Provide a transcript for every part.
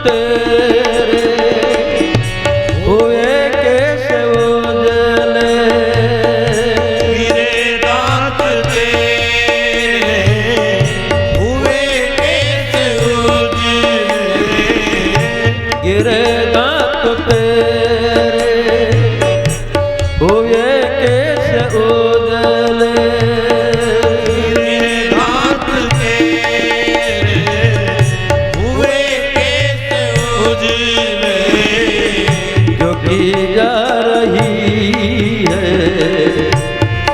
तेरे हुए कैसे उजले, गिरे दांत तेरे हुए कैसे उजले, गिरे दांत तेरे हुए कैसे उजले, गिरे दांत तेरे हुए कैसे उजले, जो की जा रही है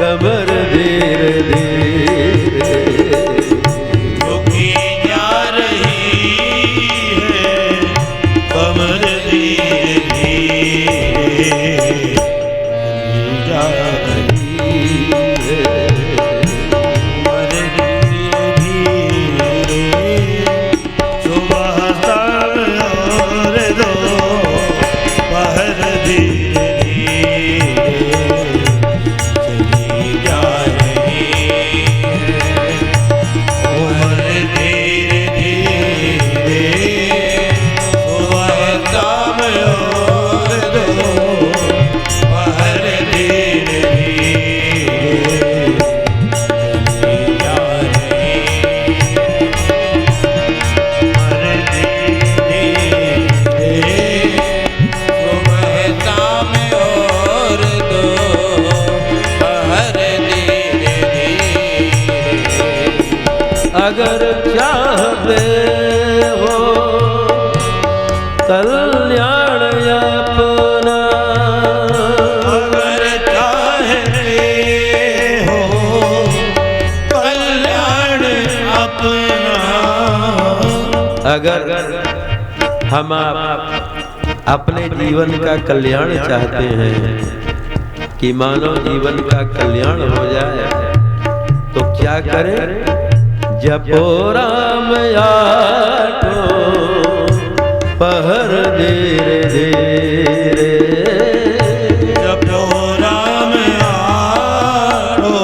कमर धीरे धीरे, झुकी जा रही है कमर धीरे धीरे, जा रही है कमर धीरे धीरे, सुबह शाम और दोपहर धीरे धीरे, चली जा रही है उम्र धीरे धीरे, सुबह शाम और दोपहर धीरे धीरे, चली जा रही उम्र धीरे धीरे, सुबह शाम और दोपहर धीरे धीरे, अगर चाहते हो कल्याण अपना, अगर चाहते हो कल्याण अपना, अगर हम आप अपने जीवन का कल्याण चाहते हैं कि मानव जीवन का कल्याण हो जाए, तो क्या करें? जपो राम आठो पहर धीरे धीरे, जपो राम आठो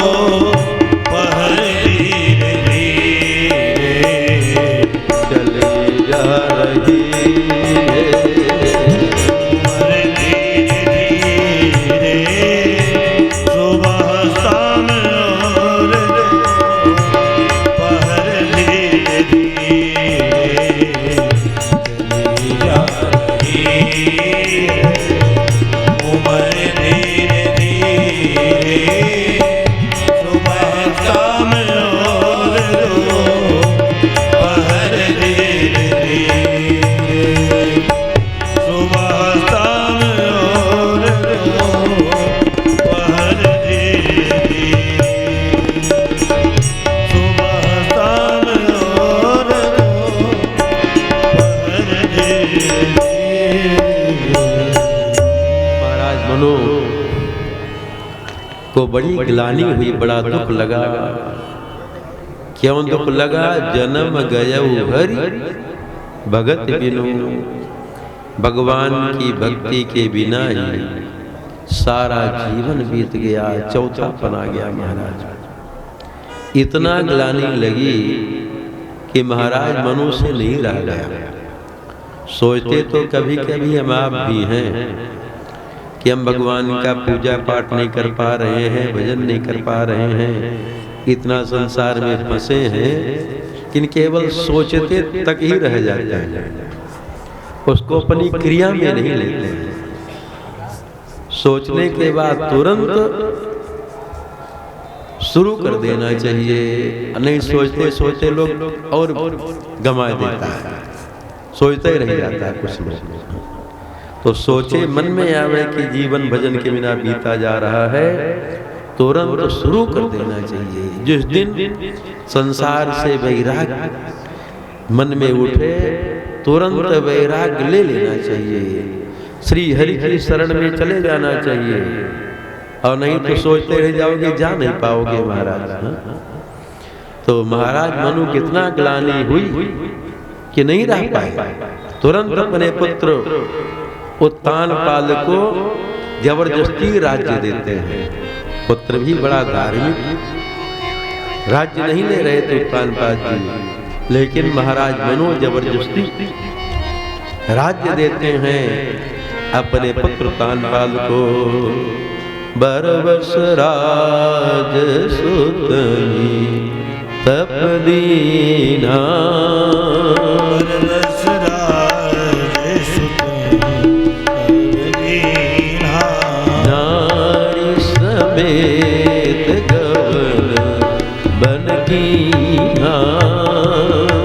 पहर धीरे धीरे, चली जा रही है उम्र धीरे धीरे, सुबह शाम और दोपहर धीरे धीरे, चली जा रही है उम्र धीरे धीरे, सुबह शाम और दोपहर धीरे धीरे, सुबह शाम और दोपहर धीरे धीरे, सुबह शाम और दोपहर धीरे धीरे। महाराज मनु को बड़ी ग्लानि हुई, बड़ा दुख लगा। क्यों दुख लगा? जन्म गयऊ हरि भगत बिनु, भगवान की भक्ति के बिना ही सारा जीवन बीत गया, चौथापन आ गया महाराज। इतना ग्लानि लगी कि महाराज मनु से नहीं रह गया। सोचते तो कभी कभी हम आप भी हैं कि हम भगवान का पूजा पाठ नहीं कर पा रहे हैं, भजन नहीं कर पा रहे हैं, इतना संसार में फंसे हैं कि केवल सोचते तक ही रह जाते हैं, उसको अपनी क्रिया में नहीं लेते हैं। सोचने के बाद तुरंत शुरू कर देना चाहिए, नहीं सोचते सोचते लोग और गंवा देता है, सोचता ही रह जाता है कुछ लोग। तो सोचे मन में आवे कि जीवन भजन के बिना बीता जा रहा है, तुरंत शुरू कर देना चाहिए। जिस दिन संसार से वैराग्य मन में उठे, तुरंत वैराग्य ले लेना चाहिए, श्री हरि की शरण में चले जाना चाहिए, और नहीं तो सोचते रह जाओगे, जा नहीं पाओगे महाराज। तो महाराज मनु कितना ग्लानि हुई कि नहीं रह पाए, तुरंत अपने पुत्र उत्तानपाद को जबरदस्ती राज्य देते हैं। पुत्र भी बड़ा धार्मिक, राज्य नहीं ले रहे थे उत्तानपाद जी, लेकिन महाराज मनु जबरदस्ती राज्य देते हैं अपने पुत्र तानपाल को। बरबस राज सुतई तप दीना, बरबस राज सुतई तप दीना, नारी समेत गवन बन कीन्हा,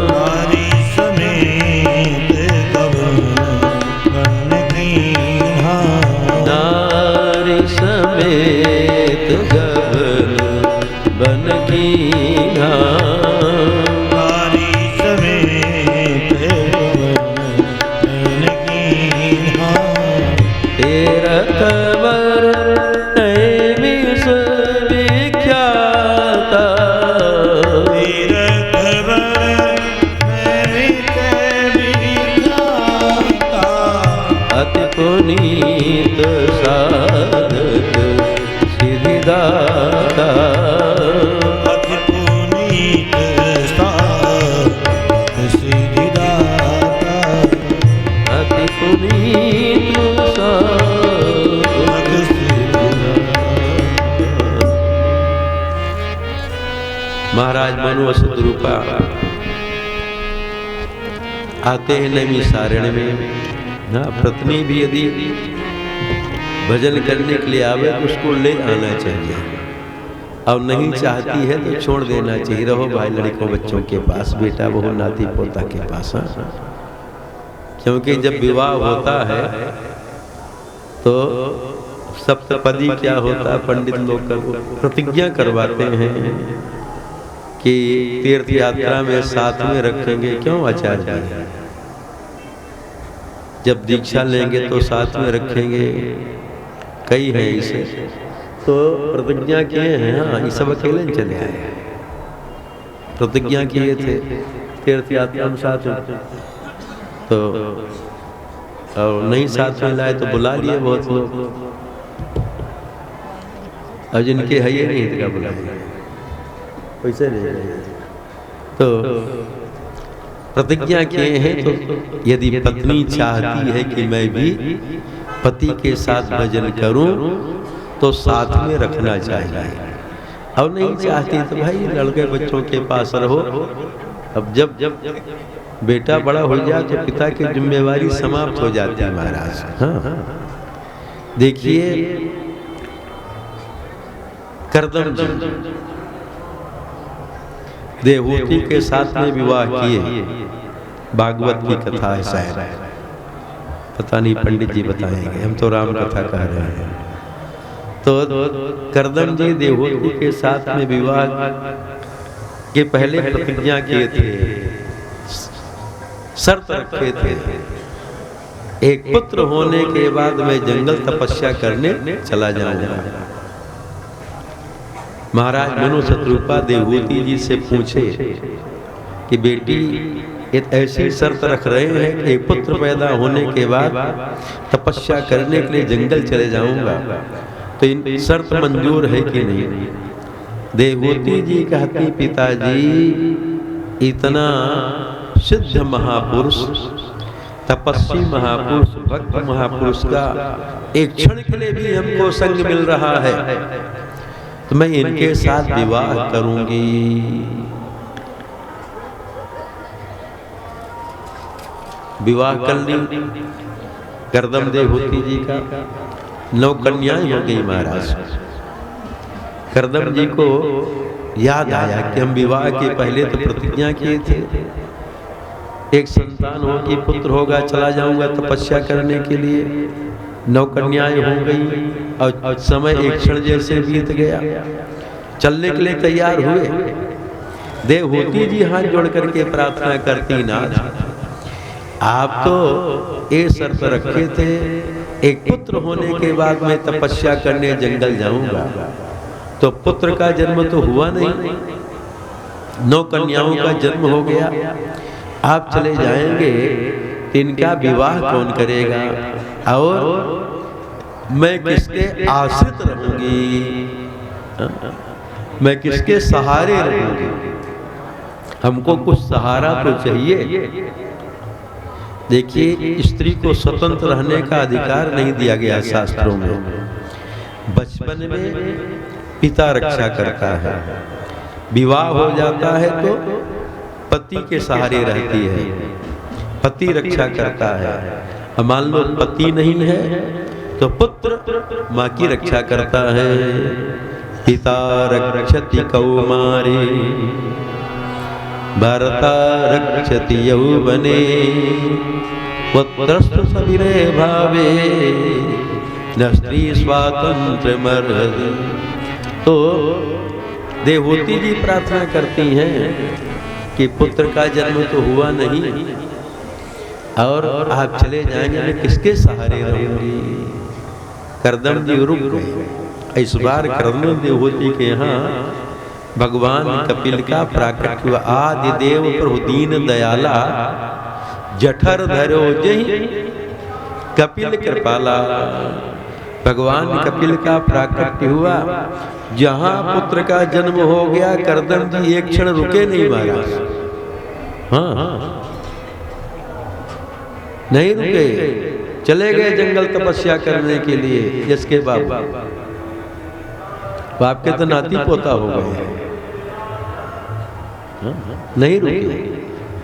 नारी समेत गवन बन कीन्हा, नारी समेत गवन बन कीन्हा, नारी समेत गवन बन कीन्हा, तेरा खबर नैमी विख्याता, तीरथ वर नैमित विख्याता, अति पुनीत साधक सिद्धिदाता, अति पुनीत साधक सिद्धिदाता, अति पुनीत साधक सिद्धिदाता। महाराज मनु असुत रूपा आते हैं नैमिषारण्य में। हाँ, पत्नी भी यदि भजन करने के लिए आवे तो उसको ले आना चाहिए, और नहीं चाहती है तो छोड़ देना चाहिए। रहो भाई लड़कों बच्चों के पास, बेटा बहू नाती पोता के पास। हाँ, क्योंकि जब विवाह होता है तो सप्तपदी क्या होता है, पंडित लोग प्रतिज्ञा करवाते हैं कि तीर्थ यात्रा में साथ में रखेंगे। क्यों आचार्य जी? जब दीक्षा लेंगे तो साथ में रखेंगे, कई हैं इसे तो प्रतिज्ञा किए हैं। हाँ, ये सब अकेले नहीं चले आए, प्रतिज्ञा किए थे तीर्थ यात्रा में साथ में, तो और नहीं साथ में लाए तो बुला लिए बहुत लोग, और जिनके है ये नहीं क्या बुलाए, पैसे ले रहे। तो प्रतिज्ञा किए हैं, तो यदि पत्नी चाहती है कि मैं भी पति के साथ भजन करूं तो साथ में रखना चाहिए, और नहीं चाहती तो भाई लड़के बच्चों के पास रहो। अब जब बेटा बड़ा हो जाए तो पिता की जिम्मेवारी समाप्त हो जाती है महाराज। हाँ, देखिए करदम जी देवहूति के साथ में विवाह किए, भागवत की कथा है शायद, पता नहीं पंडित जी बताएंगे, हम तो राम कथा कह रहे हैं। तो करदम जी देवहूति के साथ में विवाह के पहले प्रतिज्ञा किए थे, शर्त रखे थे, एक पुत्र होने के बाद मैं जंगल तपस्या करने चला जाऊंगा। महाराज मनु शत्रुपा देवहूति जी से पूछे कि बेटी एक ऐसी शर्त रख रहे हैं कि एक पुत्र पैदा होने के बाद तपस्या करने के लिए जंगल चले जाऊंगा, तो इन शर्त मंजूर है कि नहीं? देवहूति जी कहती पिताजी इतना सिद्ध महापुरुष, तपस्वी महापुरुष, भक्त महापुरुष का एक क्षण के लिए भी हमको संग मिल रहा है तो मैं इनके साथ विवाह करूंगी। विवाह कर ली करदम देवहूति जी का, 9 कन्याएं हो गई महाराज। करदम जी को याद आया कि हम विवाह के पहले तो प्रतिज्ञा किए थे, एक संतान हो कि पुत्र होगा, चला जाऊंगा तपस्या करने के लिए। 9 कन्याएं हो गई और समय एक क्षण जैसे बीत गया। चलने के लिए तैयार हुए, देवहूति जी हाथ जोड़ करके प्रार्थना करती, नाथ आप तो ये शर्त रखे थे एक पुत्र होने के बाद मैं तपस्या करने जंगल जाऊंगा, तो पुत्र का जन्म तो हुआ नहीं, 9 कन्याओं का जन्म हो गया। आप चले जाएंगे तो इनका विवाह कौन करेगा और मैं किसके आश्रित रहूंगी, मैं किसके सहारे रहूंगी? हमको कुछ सहारा तो चाहिए। देखिए, स्त्री को स्वतंत्र रहने का अधिकार नहीं दिया गया शास्त्रों में। बचपन में पिता रक्षा करता है, विवाह हो जाता है तो पति के सहारे रहती है, पति रक्षा करता है। अब मान लो पति नहीं है तो पुत्र माँ की रक्षा करता है। पिता रक्षति कौमारे भर्ता रक्षति यौवने पुत्रस्तु सविरे भावे न स्त्री स्वातंत्र मर्द। तो देवहूति जी प्रार्थना करती हैं कि पुत्र का जन्म तो हुआ नहीं और आप चले जाएंगे, मैं किसके सहारे रहूंगी। करदम जी रुक गए। इस बार करदम देवहूति के यहाँ भगवान कपिल का प्राकट्य हुआ। आदि देव प्रभु दीन दयाला जठर धरो जहि कपिल कृपाला। भगवान कपिल का प्राकट्य हुआ। जहाँ पुत्र का जन्म हो गया, करदम जी एक क्षण रुके नहीं महाराज। हाँ, नहीं रुके, चले गए जंगल तपस्या करने के लिए। जिसके बाप के तो नाती पोता हो गए, नहीं रुके,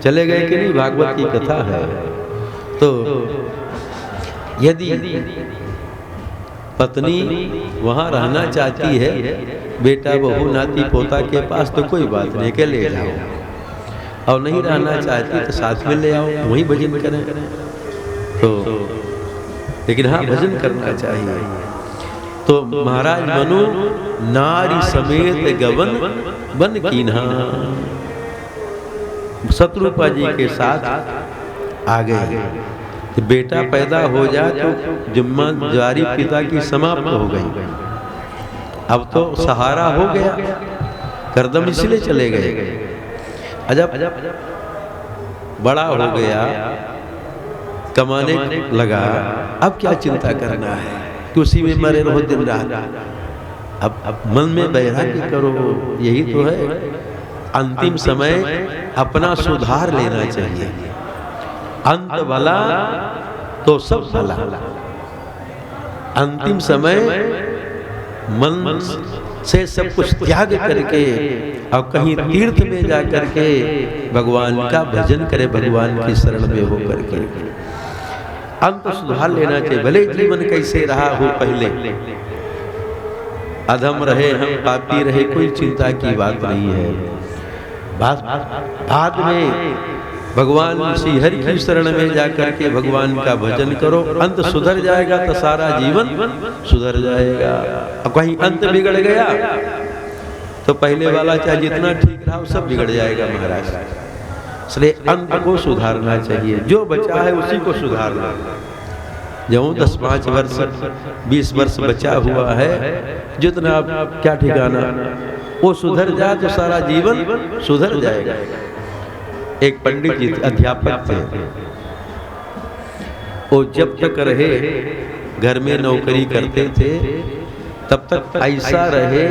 चले गए कि नहीं, भागवत की कथा है। तो यदि पत्नी वहां रहना चाहती है, बेटा बहू नाती पोता के पास, तो कोई बात नहीं, के ले जाओ। और नहीं रहना चाहती तो साथ में ले आओ, वहीं भजन करें। तो लेकिन हाँ, भजन करना चाहिए। तो महाराज मनु नारी समेत गवन बन कीन्हा, शत्रुपा जी के साथ आ गए। तो बेटा पैदा हो जाए तो जिम्मेदारी पिता की समाप्त हो गई। अब तो सहारा हो गया, करदम इसलिए चले गए। अजब बड़ा हो गया, कमाने लगा, अब क्या चिंता करना है कि उसी में मरे रहो दिन रात। अब मन में वैराग्य करो, यही तो है। अंतिम समय अपना सुधार लेना चाहिए। अंत भला तो सब भला। अंतिम समय मन से सब कुछ त्याग करके और कहीं तीर्थ में जा करके भगवान का भजन करे, भगवान की शरण में हो करके अंत सुधार लेना चाहिए। भले जीवन कैसे रहा हो, पहले अधम रहे हम, पापी रहे, कोई चिंता की बात नहीं है। बाद में भगवान श्री हरि की शरण में जाकर के भगवान का भजन करो, अंत सुधर जाएगा तो सारा जीवन सुधर जाएगा। अब कहीं अंत बिगड़ गया तो पहले वाला चाहे जितना ठीक रहा सब बिगड़ जाएगा महाराज। इसलिए अंत को सुधारना चाहिए, जो बचा है उसी को सुधारना। जब 10-5 वर्ष 20 वर्ष बचा हुआ है, जितना क्या ठिकाना, वो सुधर जाए तो सारा जीवन सुधर जाएगा। एक पंडित जी अध्यापक थे, वो जब तक रहे घर में नौकरी करते थे तब तक ऐसा रहे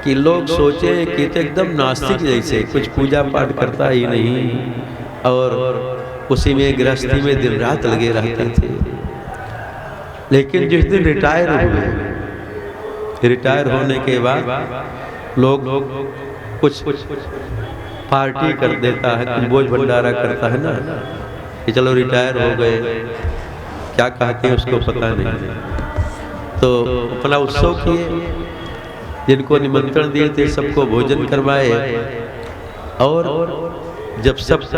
कि लोग सोचे कि तो एकदम नास्तिक जैसे, कुछ पूजा पाठ करता ही नहीं और उसी में गृहस्थी में दिन रात लगे रहते थे। लेकिन जिस दिन रिटायर हुए, रिटायर होने के बाद लोग कुछ पार्टी कर देता है, कुछ बोझ भंडारा करता है ना, कि चलो रिटायर हो गए, क्या कहते हैं उसको पता नहीं। तो अपना उत्सव किए, जिनको निमंत्रण दिए थे सबको भोजन करवाए और जब सब